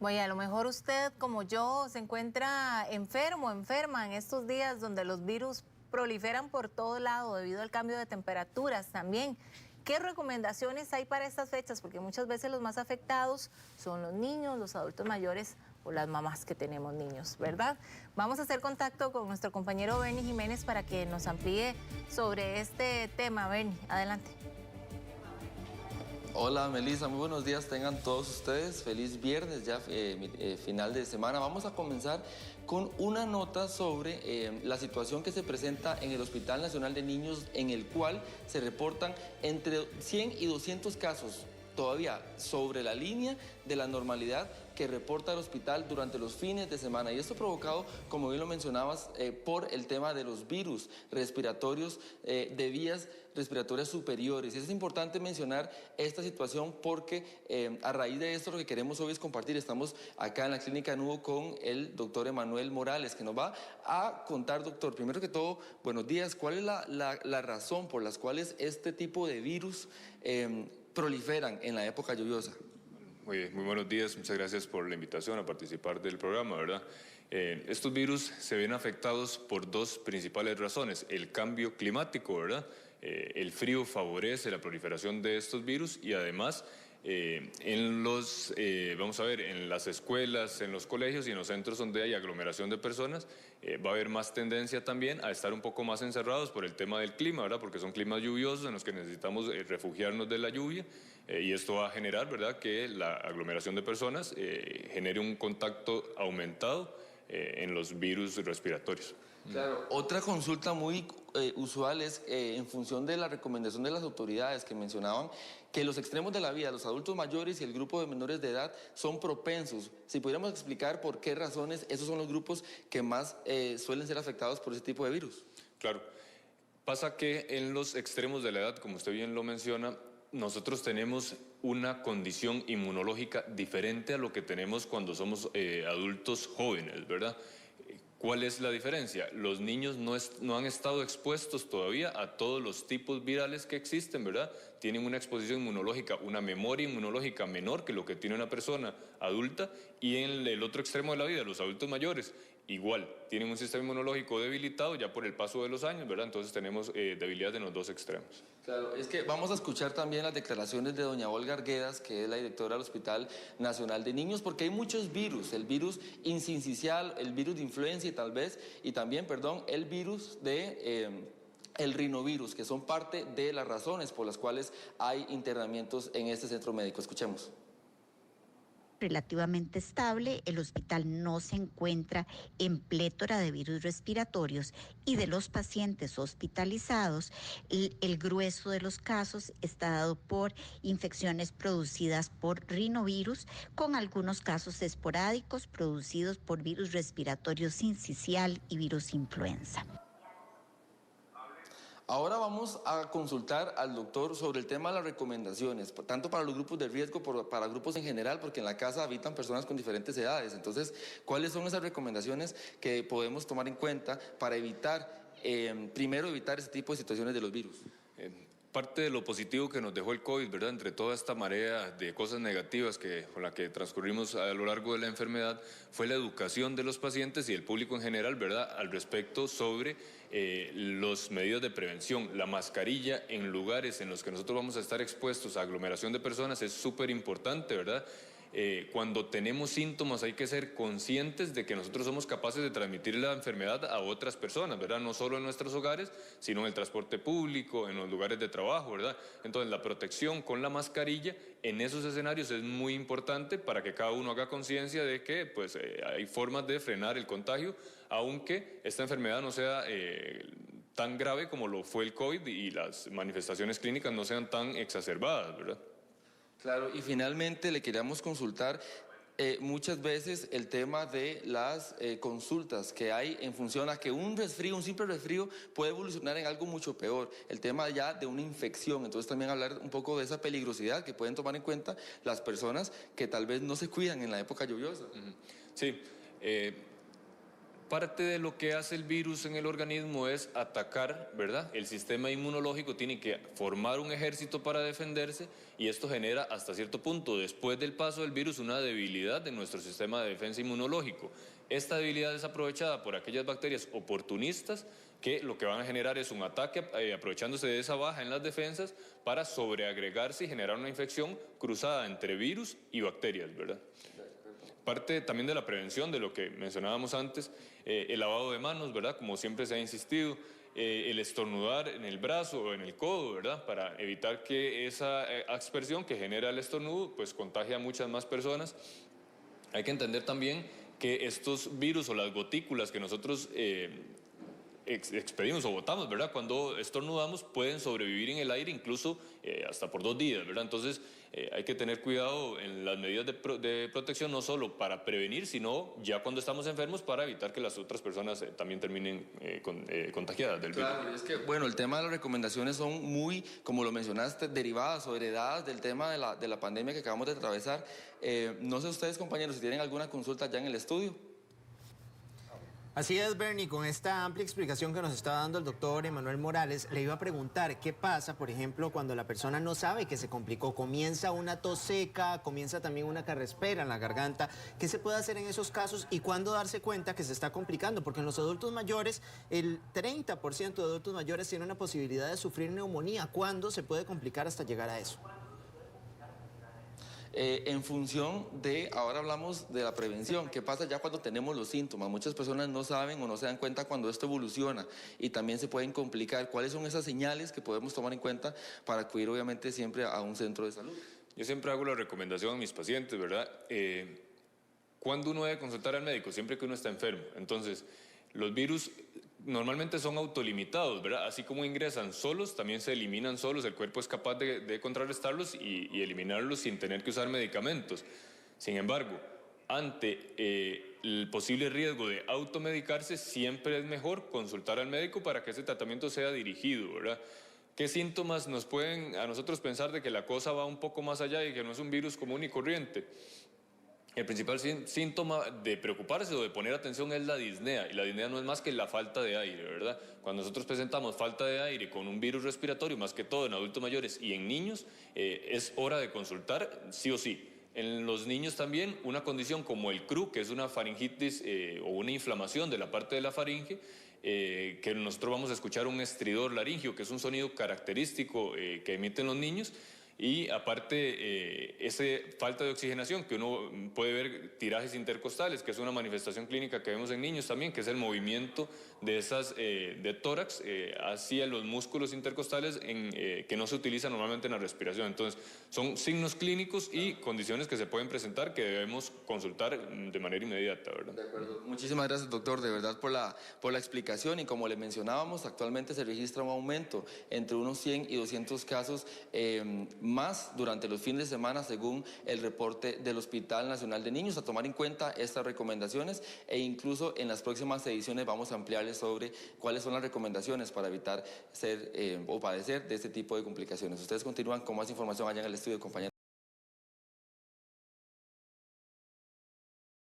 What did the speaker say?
Oye, a lo mejor usted, como yo, se encuentra enfermo, enferma en estos días donde los virus proliferan por todo lado debido al cambio de temperaturas también. ¿Qué recomendaciones hay para estas fechas? Porque muchas veces los más afectados son los niños, los adultos mayores o las mamás que tenemos niños, ¿verdad? Vamos a hacer contacto con nuestro compañero Bernie Jiménez para que nos amplíe sobre este tema. Bernie, adelante. Hola Melissa, muy buenos días tengan todos ustedes. Feliz viernes, ya final de semana. Vamos a comenzar con una nota sobre la situación que se presenta en el Hospital Nacional de Niños, en el cual se reportan entre 100 y 200 casos todavía sobre la línea de la normalidad que reporta el hospital durante los fines de semana. Y esto provocado, como bien lo mencionabas, por el tema de los virus respiratorios de vías respiratorias superiores. Y es importante mencionar esta situación porque a raíz de esto lo que queremos hoy es compartir. Estamos acá en la Clínica Nubo con el doctor Emanuel Morales, que nos va a contar, doctor, primero que todo, buenos días, ¿cuál es la razón por las cuales este tipo de virus proliferan en la época lluviosa? Muy buenos días, muchas gracias por la invitación a participar del programa, ¿verdad? Estos virus se ven afectados por dos principales razones: el cambio climático, ¿verdad? El frío favorece la proliferación de estos virus y además vamos a ver, en las escuelas, en los colegios y en los centros donde hay aglomeración de personas, va a haber más tendencia también a estar un poco más encerrados por el tema del clima, ¿verdad? Porque son climas lluviosos en los que necesitamos refugiarnos de la lluvia y esto va a generar, ¿verdad?, que la aglomeración de personas genere un contacto aumentado en los virus respiratorios. Claro, otra consulta muy usual es en función de la recomendación de las autoridades que mencionaban que los extremos de la vida, los adultos mayores y el grupo de menores de edad son propensos. Si pudiéramos explicar por qué razones esos son los grupos que más suelen ser afectados por ese tipo de virus. Claro, pasa que en los extremos de la edad, como usted bien lo menciona, nosotros tenemos una condición inmunológica diferente a lo que tenemos cuando somos adultos jóvenes, ¿verdad? ¿Cuál es la diferencia? Los niños no han estado expuestos todavía a todos los tipos virales que existen, ¿verdad? Tienen una exposición inmunológica, una memoria inmunológica menor que lo que tiene una persona adulta, y en el otro extremo de la vida, los adultos mayores, igual, tienen un sistema inmunológico debilitado ya por el paso de los años, ¿verdad? Entonces tenemos debilidad en los dos extremos. Claro, es que vamos a escuchar también las declaraciones de doña Olga Arguedas, que es la directora del Hospital Nacional de Niños, porque hay muchos virus: el virus incisional, el virus de influenza y también, el virus de el rinovirus, que son parte de las razones por las cuales hay internamientos en este centro médico. Escuchemos. Relativamente estable, el hospital no se encuentra en plétora de virus respiratorios y de los pacientes hospitalizados, el grueso de los casos está dado por infecciones producidas por rinovirus, con algunos casos esporádicos producidos por virus respiratorio sincicial y virus influenza. Ahora vamos a consultar al doctor sobre el tema de las recomendaciones, tanto para los grupos de riesgo, para grupos en general, porque en la casa habitan personas con diferentes edades. Entonces, ¿cuáles son esas recomendaciones que podemos tomar en cuenta para evitar, primero, evitar ese tipo de situaciones de los virus? Parte de lo positivo que nos dejó el COVID, ¿verdad?, entre toda esta marea de cosas negativas con la que transcurrimos a lo largo de la enfermedad, fue la educación de los pacientes y el público en general, ¿verdad?, al respecto sobre las medidas de prevención. La mascarilla en lugares en los que nosotros vamos a estar expuestos a aglomeración de personas es súper importante, ¿verdad? Cuando tenemos síntomas hay que ser conscientes de que nosotros somos capaces de transmitir la enfermedad a otras personas, ¿verdad? No solo en nuestros hogares, sino en el transporte público, en los lugares de trabajo, ¿verdad? Entonces, la protección con la mascarilla en esos escenarios es muy importante para que cada uno haga conciencia de que pues, hay formas de frenar el contagio, aunque esta enfermedad no sea tan grave como lo fue el COVID y las manifestaciones clínicas no sean tan exacerbadas, ¿verdad? Claro, y finalmente le queríamos consultar muchas veces el tema de las consultas que hay en función a que un simple resfrío puede evolucionar en algo mucho peor, el tema ya de una infección. Entonces también hablar un poco de esa peligrosidad que pueden tomar en cuenta las personas que tal vez no se cuidan en la época lluviosa. Sí, Parte de lo que hace el virus en el organismo es atacar, ¿verdad? El sistema inmunológico tiene que formar un ejército para defenderse y esto genera hasta cierto punto, después del paso del virus, una debilidad de nuestro sistema de defensa inmunológico. Esta debilidad es aprovechada por aquellas bacterias oportunistas que lo que van a generar es un ataque aprovechándose de esa baja en las defensas para sobreagregarse y generar una infección cruzada entre virus y bacterias, ¿verdad? Parte también de la prevención, de lo que mencionábamos antes, el lavado de manos, ¿verdad? Como siempre se ha insistido, el estornudar en el brazo o en el codo, ¿verdad? Para evitar que esa aspersión que genera el estornudo, pues contagie a muchas más personas. Hay que entender también que estos virus o las gotículas que nosotros expedimos o botamos, ¿verdad? Cuando estornudamos pueden sobrevivir en el aire incluso hasta por 2 días, ¿verdad? Entonces hay que tener cuidado en las medidas de protección, no solo para prevenir, sino ya cuando estamos enfermos para evitar que las otras personas también terminen contagiadas del virus. Claro, y es que, bueno, el tema de las recomendaciones son muy, como lo mencionaste, derivadas o heredadas del tema de la pandemia que acabamos de atravesar. No sé ustedes, compañeros, si tienen alguna consulta ya en el estudio. Así es, Bernie, con esta amplia explicación que nos está dando el doctor Emanuel Morales, le iba a preguntar qué pasa, por ejemplo, cuando la persona no sabe que se complicó, comienza una tos seca, comienza también una carraspera en la garganta, ¿qué se puede hacer en esos casos y cuándo darse cuenta que se está complicando? Porque en los adultos mayores, el 30% de adultos mayores tiene una posibilidad de sufrir neumonía. ¿Cuándo se puede complicar hasta llegar a eso? En función de, ahora hablamos de la prevención, ¿qué pasa ya cuando tenemos los síntomas? Muchas personas no saben o no se dan cuenta cuando esto evoluciona y también se pueden complicar. ¿Cuáles son esas señales que podemos tomar en cuenta para acudir obviamente siempre a un centro de salud? Yo siempre hago la recomendación a mis pacientes, ¿verdad? ¿Cuándo uno debe consultar al médico? Siempre que uno está enfermo. Entonces, los virus normalmente son autolimitados, ¿verdad? Así como ingresan solos, también se eliminan solos. El cuerpo es capaz de contrarrestarlos y eliminarlos sin tener que usar medicamentos. Sin embargo, ante el posible riesgo de automedicarse, siempre es mejor consultar al médico para que ese tratamiento sea dirigido, ¿verdad? ¿Qué síntomas nos pueden a nosotros pensar de que la cosa va un poco más allá y que no es un virus común y corriente? El principal síntoma de preocuparse o de poner atención es la disnea, y la disnea no es más que la falta de aire, ¿verdad? Cuando nosotros presentamos falta de aire con un virus respiratorio, más que todo en adultos mayores y en niños, es hora de consultar sí o sí. En los niños también una condición como el CRU, que es una faringitis o una inflamación de la parte de la faringe, que nosotros vamos a escuchar un estridor laríngeo, que es un sonido característico que emiten los niños. Y aparte, esa falta de oxigenación, que uno puede ver tirajes intercostales, que es una manifestación clínica que vemos en niños también, que es el movimiento de esas de tórax hacia los músculos intercostales que no se utilizan normalmente en la respiración. Entonces, son signos clínicos y condiciones que se pueden presentar que debemos consultar de manera inmediata, ¿verdad? De acuerdo. Muchísimas gracias, doctor, de verdad por la explicación. Y como le mencionábamos, actualmente se registra un aumento entre unos 100 y 200 casos más durante los fines de semana, según el reporte del Hospital Nacional de Niños. A tomar en cuenta estas recomendaciones e incluso en las próximas ediciones vamos a ampliarles sobre cuáles son las recomendaciones para evitar ser o padecer de este tipo de complicaciones. Ustedes continúan con más información allá en el estudio, compañeros.